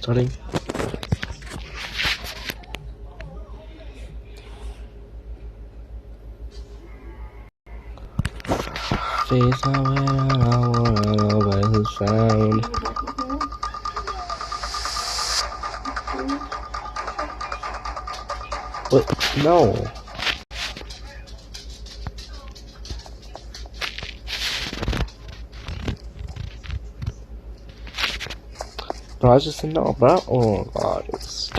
Starting. Face away, I wanna know where who's found. What? No. No, I just said no, bro. Oh god, it's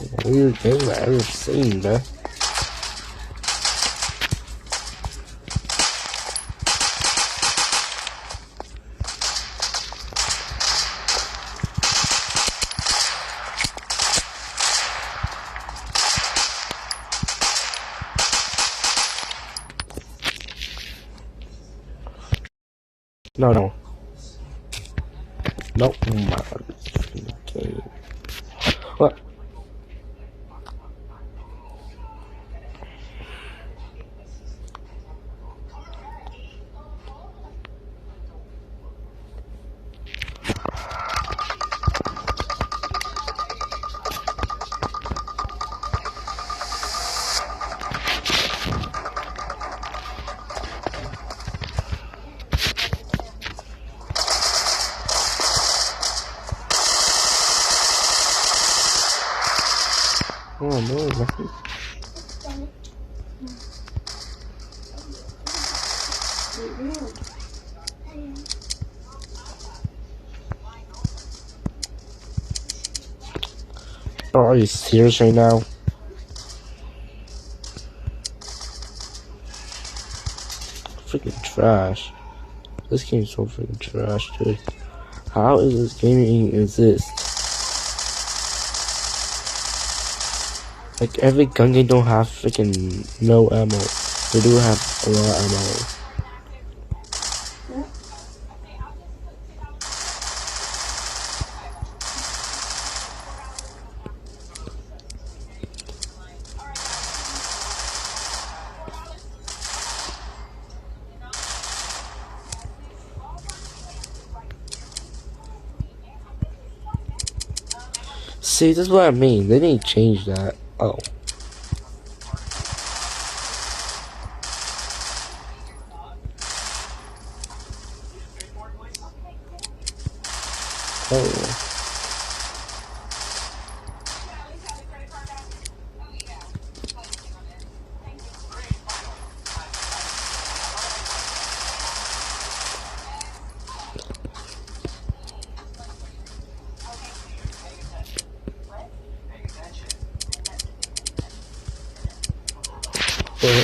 a weird game I've ever seen, bro. No, no. Nope. Oh my god, this freaking game. What? Oh no, nothing. Oh, are you serious right now? Freaking trash. This game's so freaking trash, dude. How is this game even exist? Like every gun game don't have freaking no ammo. They do have a lot of ammo. See, this is what I mean. They need to change that. Oh. Oh. Well,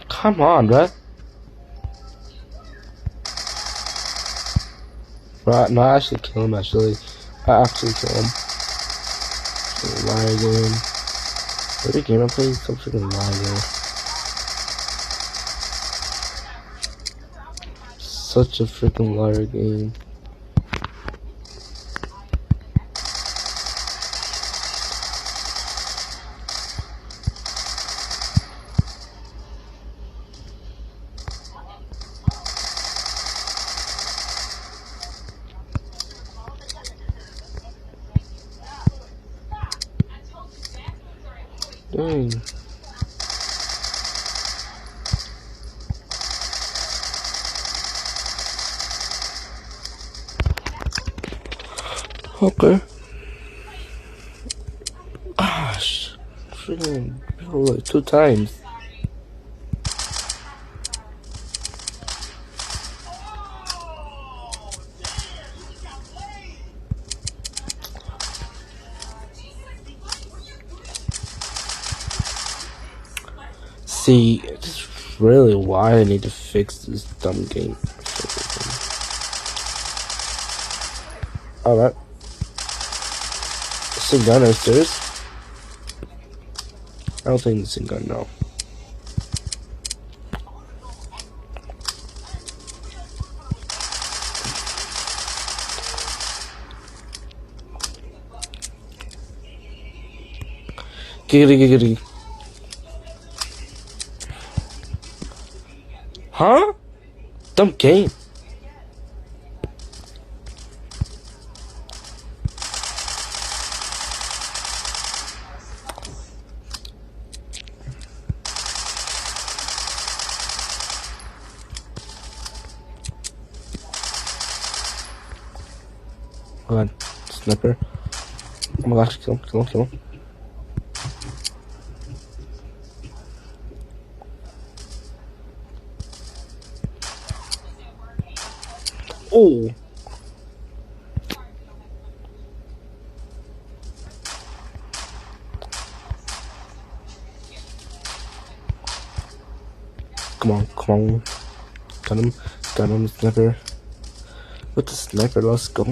come on, bruh. Right, no, I actually kill him, actually. I actually kill him. Liar game. Every game I play is so freaking liar. Such a freaking liar game. Dang. Okay. Gosh. Freaking like 2 times. See, it's really why I need to fix this dumb game. Alright. Sing gun, are you serious? I don't think the sing gun, no. Giggity. Huh? Dumb game. Hold on. Sniper. Oh my gosh, kill him. Oh! Come on. Got him, sniper. With the sniper, let's go.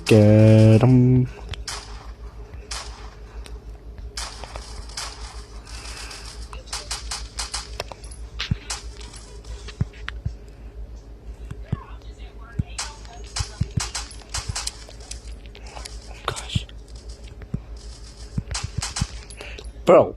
Get him. Gosh. Bro.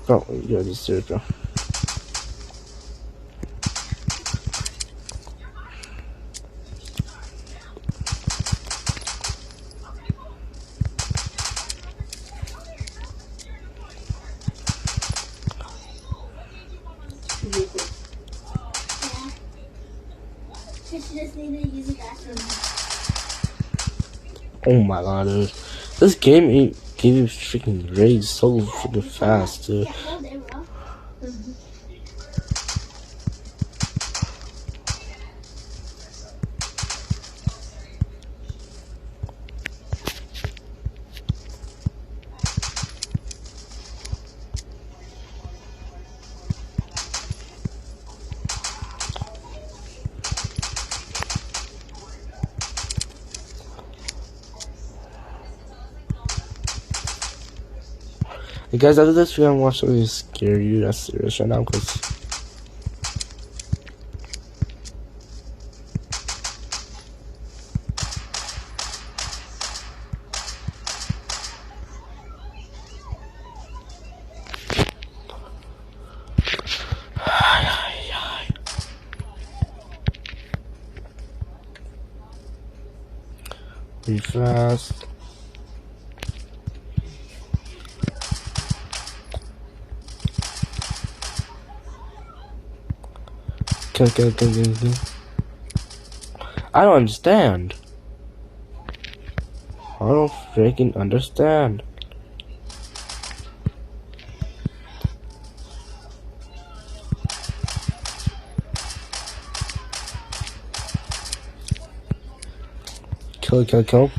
Oh, you're just serious, bro. Oh my god, dude. This game gave you freaking rage so freaking fast, dude. Hey guys, after this video, I'm gonna watch something scare you. That's serious right now, cause pretty fast. Kill. I don't understand. I don't freaking understand. Kill.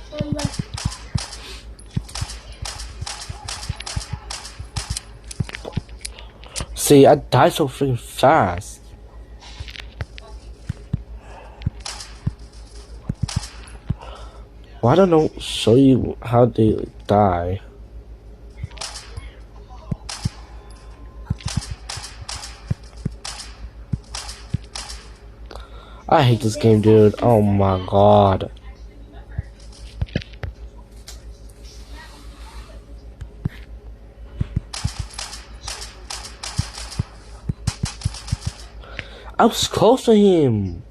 See, I died so freaking fast. Why don't I show you how they die? I hate this game, dude. Oh my god. I was close to him.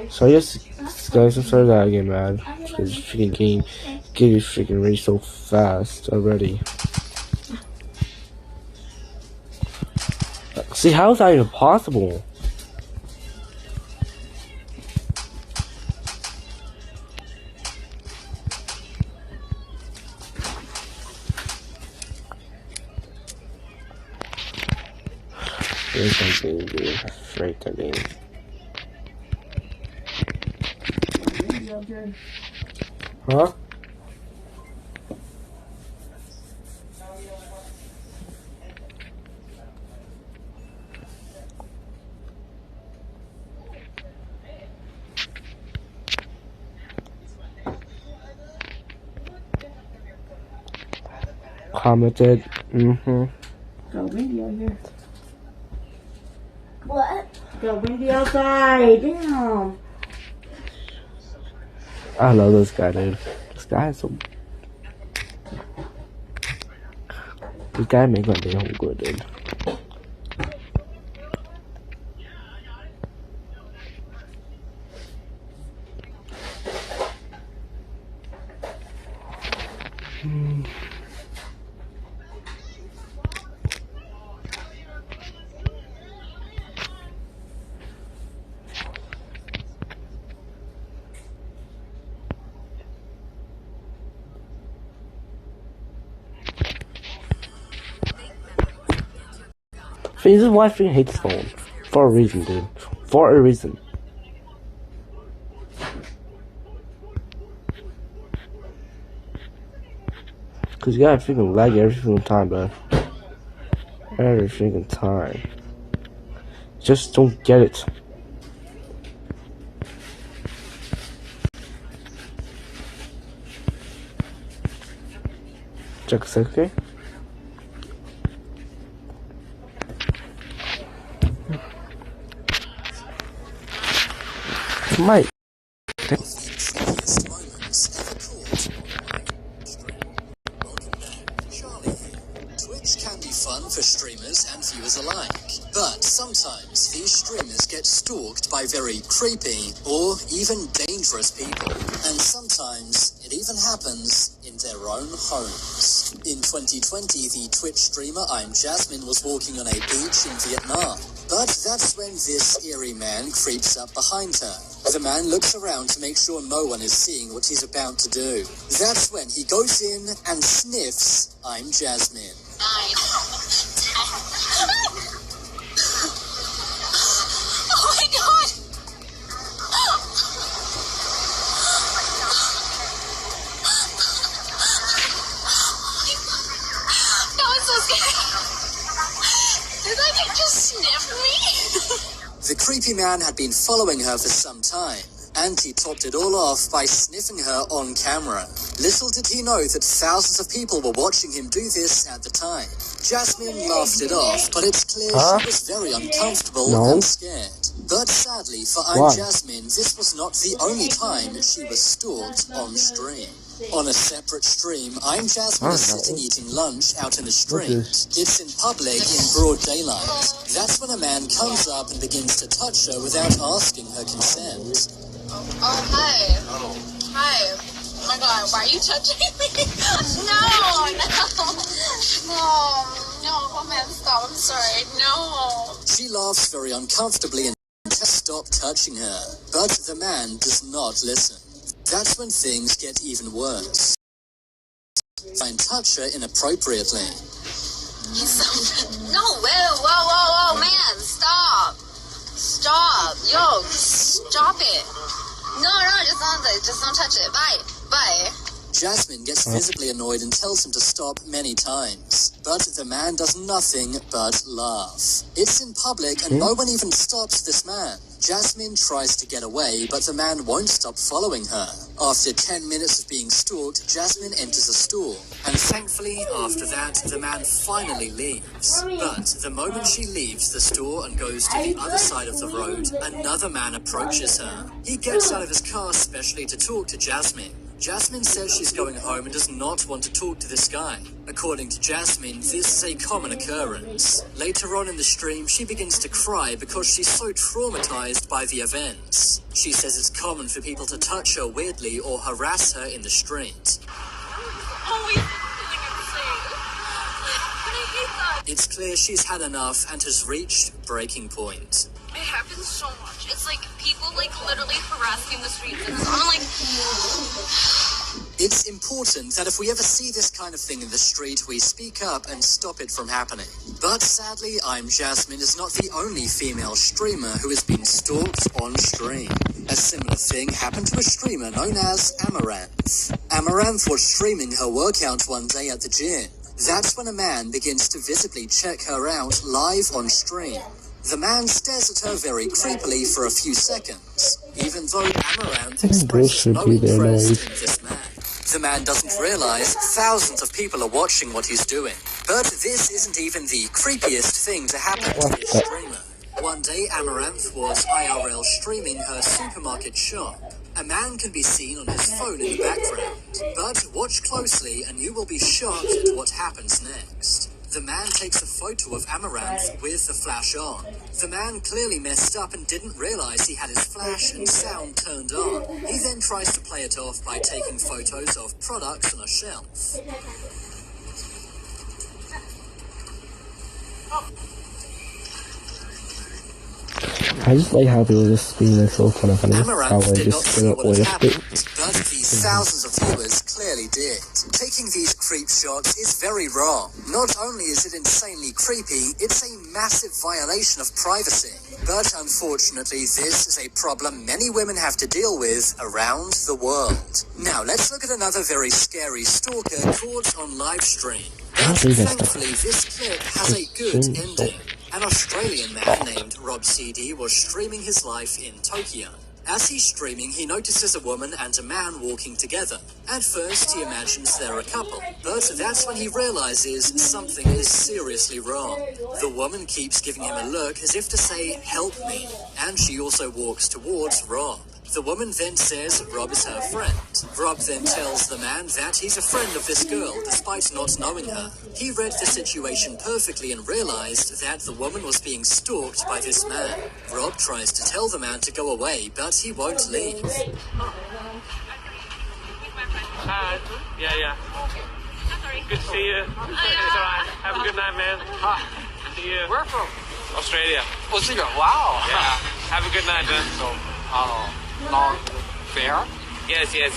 So yes, guys, I'm sorry that I get mad. Because freaking game is freaking ready so fast already. See, how is that even possible? There's that game, dude. I hate that game. Huh? Commented. Got windy out here. What? Got windy outside. Damn. I love this guy, dude. This guy is so. This guy make my day home good, dude. This is why I freaking hate this phone. For a reason, dude. For a reason. Cause you gotta freaking lag every single time, bro. Every freaking time. Just don't get it. Check a sec, okay? Mate. Twitch can be fun for streamers and viewers alike, but sometimes these streamers get stalked by very creepy or even dangerous people, and sometimes it even happens in their own homes. In 2020, the Twitch streamer I'm Jasmine was walking on a beach in Vietnam, but that's when this eerie man creeps up behind her. The man looks around to make sure no one is seeing what he's about to do. That's when he goes in and sniffs I'm Jasmine. Oh my god! That was so scary. Did that guy just sniff me? The creepy man had been following her for some time, and he topped it all off by sniffing her on camera. Little did he know that thousands of people were watching him do this at the time. Jasmine laughed it off, but it's clear she was very uncomfortable and scared. But sadly for I'm Jasmine, this was not the only time she was stalked on stream. On a separate stream, I'm Jasmine is sitting eating lunch out in the street. It's in public in broad daylight. That's when a man comes up and begins to touch her without asking her consent. Oh, hi. Hi. Oh my god, why are you touching me? No, oh man, stop, I'm sorry, no. She laughs very uncomfortably and stop touching her, but the man does not listen. That's when things get even worse. And touch her inappropriately. No, whoa, man, stop. Stop, yo, stop it. No, just don't touch it, bye. Jasmine gets visibly annoyed and tells him to stop many times, but the man does nothing but laugh. It's in public and no one even stops this man. Jasmine tries to get away, but the man won't stop following her. After 10 minutes of being stalked, Jasmine enters a store, and thankfully after that, the man finally leaves. But the moment she leaves the store and goes to the other side of the road, another man approaches her. He gets out of his car specially to talk to Jasmine. Jasmine says she's going home and does not want to talk to this guy. According to Jasmine, this is a common occurrence. Later on in the stream, she begins to cry because she's so traumatized by the events. She says it's common for people to touch her weirdly or harass her in the street. It's clear she's had enough and has reached breaking point. It happens so much. It's like people like literally harassing the streets, and I'm like, it's important that if we ever see this kind of thing in the street, we speak up and stop it from happening. But sadly, I'm Jasmine is not the only female streamer who has been stalked on stream. A similar thing happened to a streamer known as Amaranth. Amaranth was streaming her workout one day at the gym. That's when a man begins to visibly check her out live on stream. The man stares at her very creepily for a few seconds, even though Amaranth expresses no interest in this man. The man doesn't realize thousands of people are watching what he's doing. But this isn't even the creepiest thing to happen to this streamer. One day, Amaranth was IRL streaming her supermarket shop. A man can be seen on his phone in the background. But watch closely and you will be shocked at what happens next. The man takes a photo of Amaranth with the flash on. The man clearly messed up and didn't realize he had his flash and sound turned on. He then tries to play it off by taking photos of products on a shelf. I just like how they were just being so kind of funny. How Amaranth they did not just see didn't what had waste happened, it. but the thousands of viewers clearly did. Taking these creep shots is very wrong. Not only is it insanely creepy, it's a massive violation of privacy. But unfortunately, this is a problem many women have to deal with around the world. Now, let's look at another very scary stalker caught on live stream. But thankfully, this clip has a good ending. An Australian man named Rob CD was streaming his life in Tokyo. As he's streaming, he notices a woman and a man walking together. At first, he imagines they're a couple, but that's when he realizes something is seriously wrong. The woman keeps giving him a look as if to say, "Help me," and she also walks towards Rob. The woman then says Rob is her friend. Rob then tells the man that he's a friend of this girl, despite not knowing her. He read the situation perfectly and realized that the woman was being stalked by this man. Rob tries to tell the man to go away, but he won't leave. Hi. Yeah. Good to see you. It's alright. Have a good night, man. Hi. See you. Where from? Australia. Australia. Wow. Yeah. Have a good night, man. So, long fair? Yes. Yeah.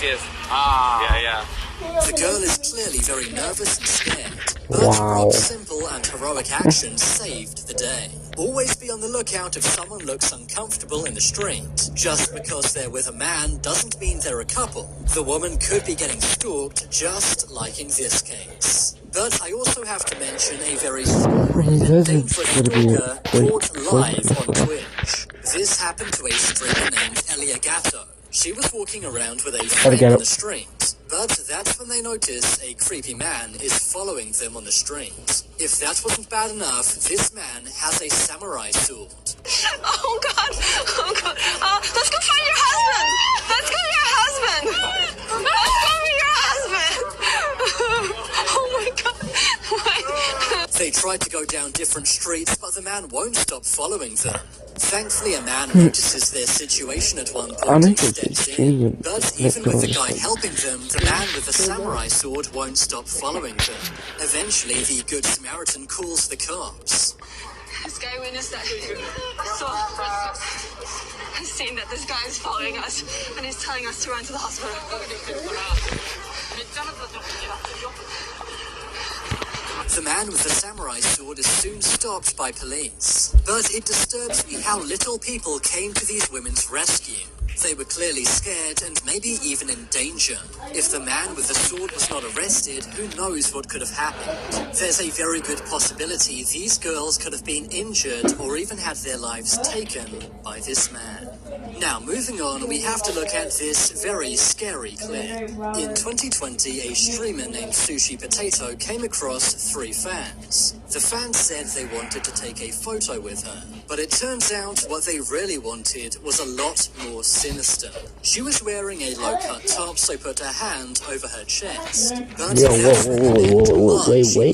The girl is clearly very nervous and scared. But Wow. Rob's simple and heroic actions saved the day. Always be on the lookout if someone looks uncomfortable in the street. Just because they're with a man doesn't mean they're a couple. The woman could be getting stalked, just like in this case. But I also have to mention a very scary and dangerous stalker caught live on Twitch. This happened to a streamer named Elia Gatto. She was walking around with a friend in the street, but that's when they notice a creepy man is following them on the street. If that wasn't bad enough, this man has a samurai sword. oh god, let's go find your husband. Let's go to your husband. Let's go to your husband. oh my god. They tried to go down different streets, but the man won't stop following them. Thankfully, a man notices their situation at one point and steps in. But even with the guy helping them, the man with the samurai sword won't stop following them. Eventually, the Good Samaritan calls the cops. This guy witnessed that. So, he's saying that this guy is following us, and he's telling us to run to the hospital. The man with the samurai sword is soon stopped by police. But it disturbs me how little people came to these women's rescue. They were clearly scared and maybe even in danger. If the man with the sword was not arrested, who knows what could have happened? There's a very good possibility these girls could have been injured or even had their lives taken by this man. Now, moving on, we have to look at this very scary clip. In 2020, a streamer named Sushi Potato came across 3 fans. The fans said they wanted to take a photo with her, but it turns out what they really wanted was a lot more sinister. She was wearing a low-cut top, so put her hand over her chest. But she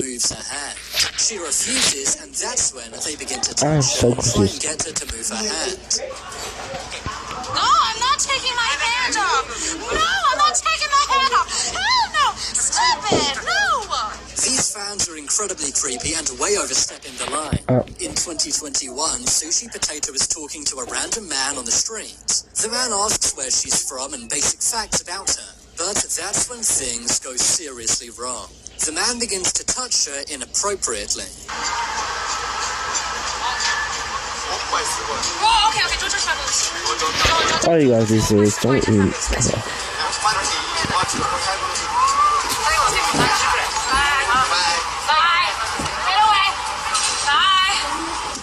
moves her hand. She refuses, and that's when they begin to touch her and try and get her to move her hand. No, I'm not taking my hand off. No, I'm not taking my hand off. Hell no! Stop it! No! These fans are incredibly creepy and way overstepping the line. In 2021, Sushi Potato is talking to a random man on the street. The man asks where she's from and basic facts about her. But that's when things go seriously wrong. The man begins to touch her inappropriately. Oh, okay, don't touch my boobs. All you gotta do is don't eat.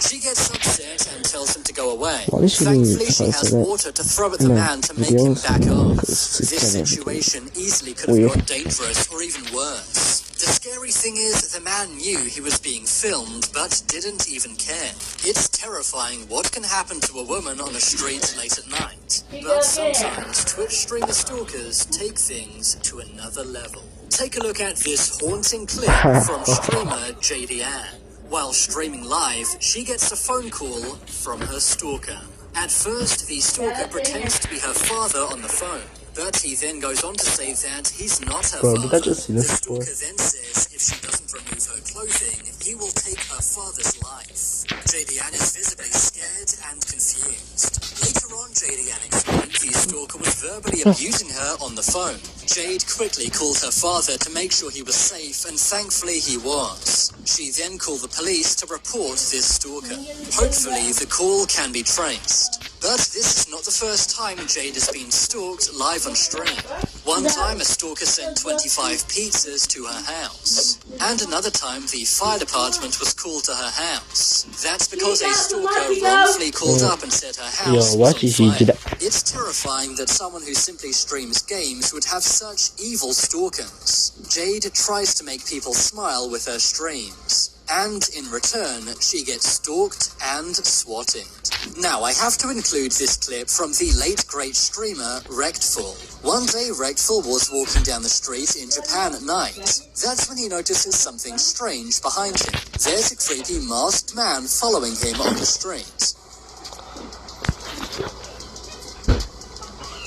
She gets upset and tells him to go away. Why does she need Thankfully, she has that? water to throw at the man to make him back off. This situation easily could have got dangerous or even worse. The scary thing is, the man knew he was being filmed, but didn't even care. It's terrifying what can happen to a woman on a street late at night. But sometimes Twitch streamer stalkers take things to another level. Take a look at this haunting clip from streamer JD Ann. While streaming live, she gets a phone call from her stalker. At first, the stalker pretends to be her father on the phone. But he then goes on to say that he's not her father. The stalker then says if she doesn't remove her clothing, he will take her father's life. JD Ann is visibly scared and confused. Later on, JD Ann explained the stalker was verbally abusing her on the phone. Jade quickly called her father to make sure he was safe, and thankfully he was. She then called the police to report this stalker. Hopefully, the call can be traced. But this is not the first time Jade has been stalked live on stream. One time, a stalker sent 25 pizzas to her house. And another time, the fire department was called to her house. That's because a stalker wrongfully called up and said her house was on fire. It's terrifying that someone who simply streams games would have such evil stalkers. Jade tries to make people smile with her streams. And in return, she gets stalked and swatted. Now, I have to include this clip from the late great streamer, Rectful. One day, Rectful was walking down the street in Japan at night. That's when he notices something strange behind him. There's a creepy masked man following him on the street.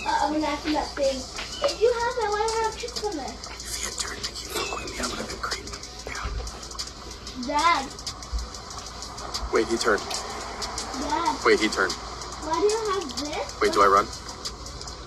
I'm gonna ask you that thing. If you have that, why do I have chips on it? If you had turned to keep up with me, I would have been creeped. Dad. Wait, he turned. Dad. Wait, he turned. Why do you have this? Wait, do I run?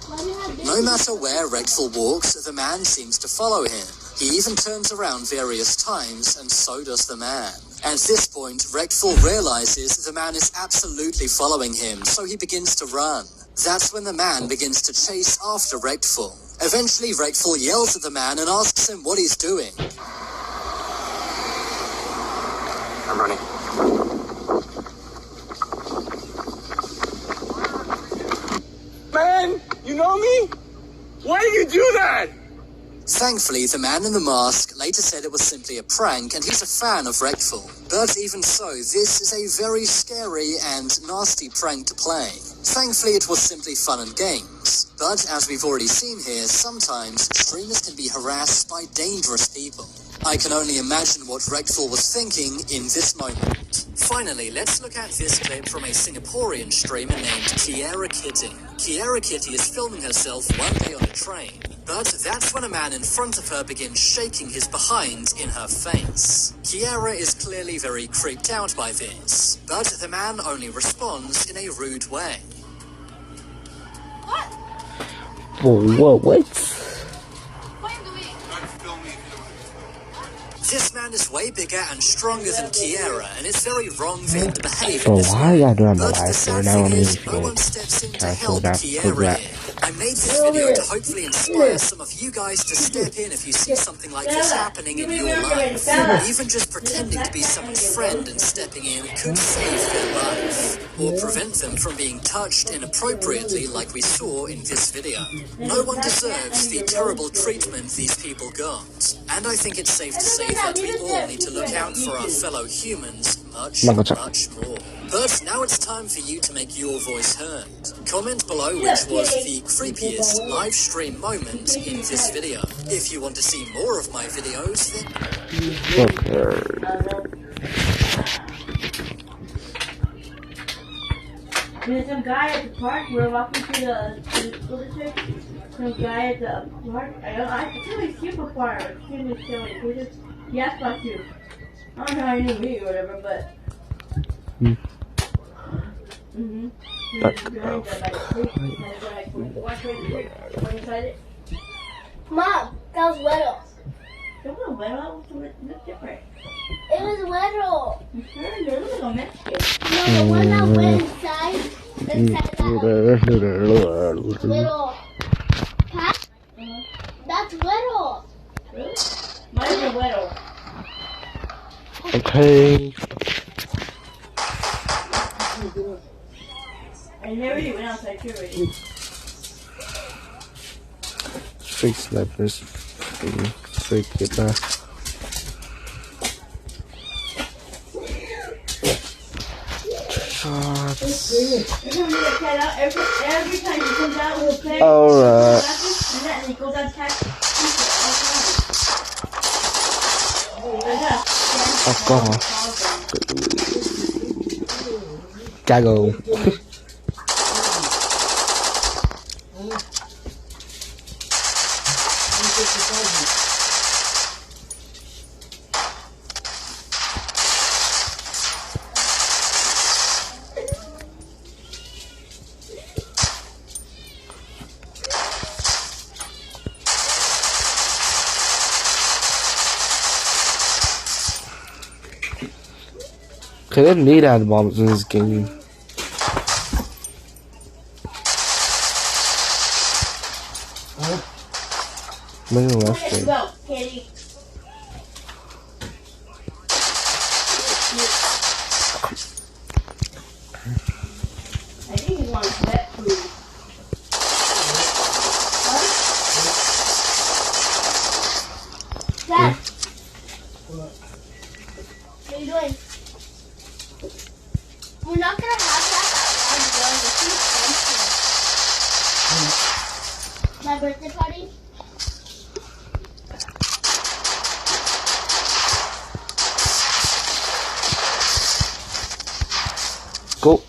Why do you have this? No matter where Rectful walks, the man seems to follow him. He even turns around various times, and so does the man. At this point, Rectful realizes the man is absolutely following him, so he begins to run. That's when the man begins to chase after Rectful. Eventually, Rectful yells at the man and asks him what he's doing. I'm running. Man, you know me? Why did you do that? Thankfully, the man in the mask later said it was simply a prank, and he's a fan of Rectful. But even so, this is a very scary and nasty prank to play. Thankfully, it was simply fun and games. But as we've already seen here, sometimes streamers can be harassed by dangerous people. I can only imagine what Rectful was thinking in this moment. Finally, let's look at this clip from a Singaporean streamer named Kiara Kitty. Kiara Kitty is filming herself one day on a train, but that's when a man in front of her begins shaking his behind in her face. Kiara is clearly very creeped out by this, but the man only responds in a rude way. Whoa, what? What are you doing? This man is way bigger and stronger than Kiera, and it's very wrong for him to behave So in this why way. I doing my But the live sad now? thing I'm is, gonna no one steps in to cancel help that. Kiera here. I made this video to hopefully inspire some of you guys to step in if you see something like this happening in your life. Even just pretending to be someone's friend and stepping in could save their life, or prevent them from being touched inappropriately like we saw in this video. No one deserves the terrible treatment these people got. And I think it's safe to say that we all need to look out for our fellow humans much more. But now it's time for you to make your voice heard. Comment below which was the creepiest live stream moment in this video. If you want to see more of my videos, then There's some guy at the park. We're walking to the school district. Some guy at the park. I feel like super far. Excuse me, silly. He asked about you. I don't know how he knew me or whatever, but. Mom, that was Weddle. It was Weddle. It's different. It was Weddle. You sure? It looks like a Mexican. No, the one that went inside that little pack. That's Weddle. Really? Mine is a Weddle. Okay. I never even went outside too already. Fake snipers. Fake it back. Shots. You're gonna need a cat out every time he comes out with a pen. Alright. And he goes out attack. Gago. Okay, they need ad bombs in this game. Look at the left Let's side. go, Katie. I think he wants wet food. Dad. What are you doing? We're not gonna have that around the my birthday party. Go.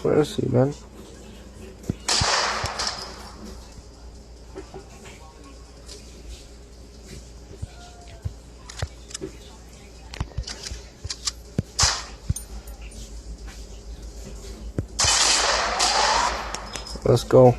Where is he, man? Let's go.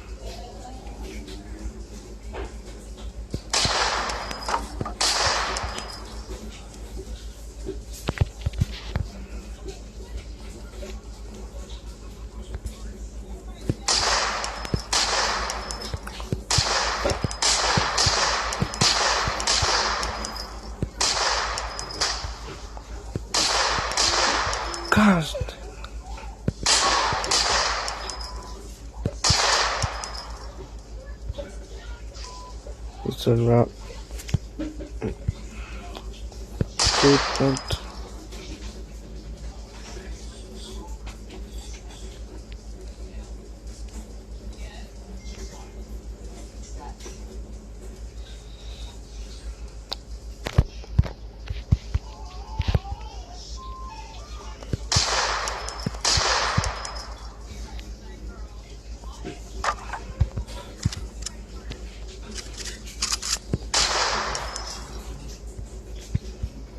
Let's turn around. Treatment.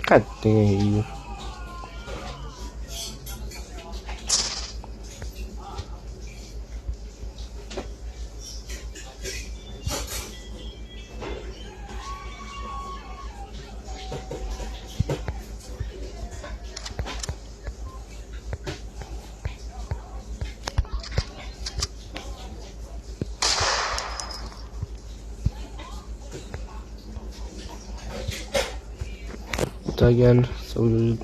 God damn you. Again, so we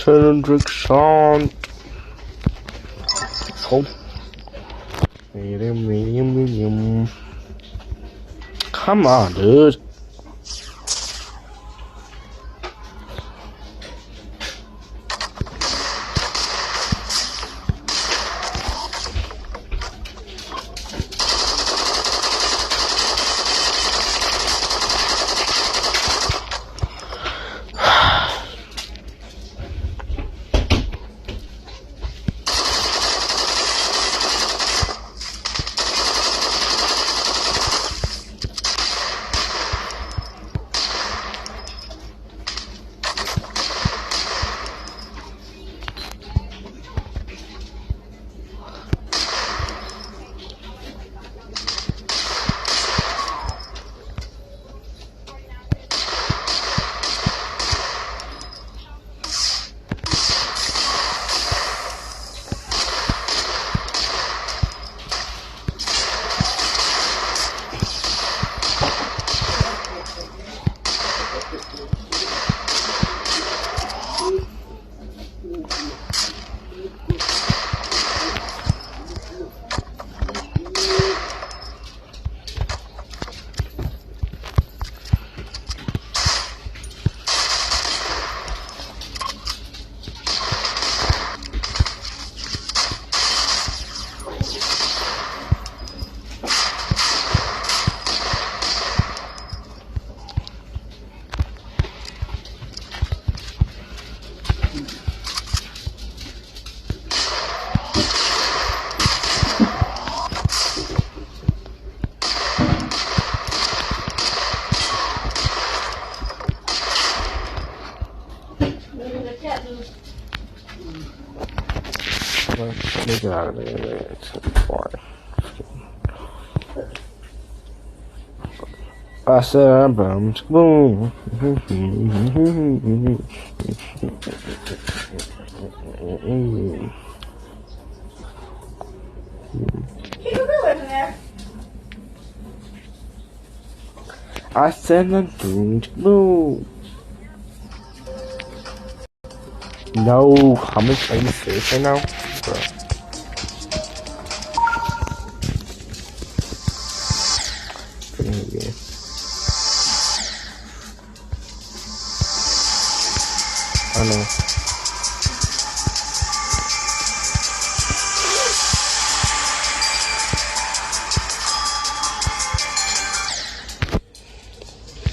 turn and drink Sean. Home. Come on, dude. Let me get out of there. It's fine. I said I'm bummed. Boom. I said I'm doomed. Boom. No, how much are you serious right now? Bro. I know.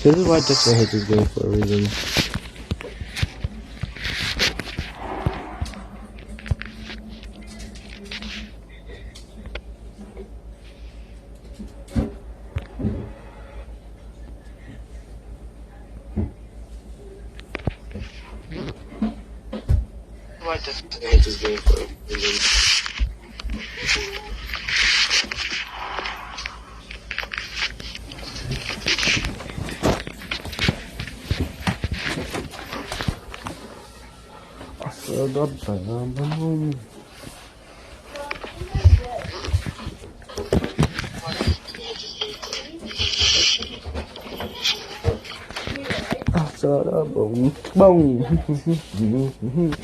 This is why I just hate this game for a reason. I just hate this game for a reason. said a boom. I said a boom. Boom.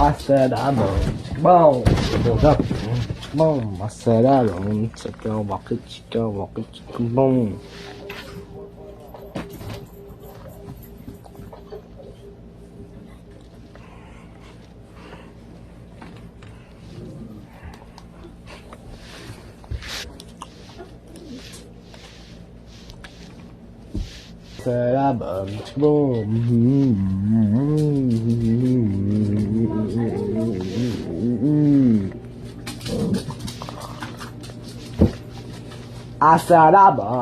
I said I don't. Boom. Boom. I said I don't. Chicken, walk it, chicken, boom. Said I don't. Boom. I said I bomb.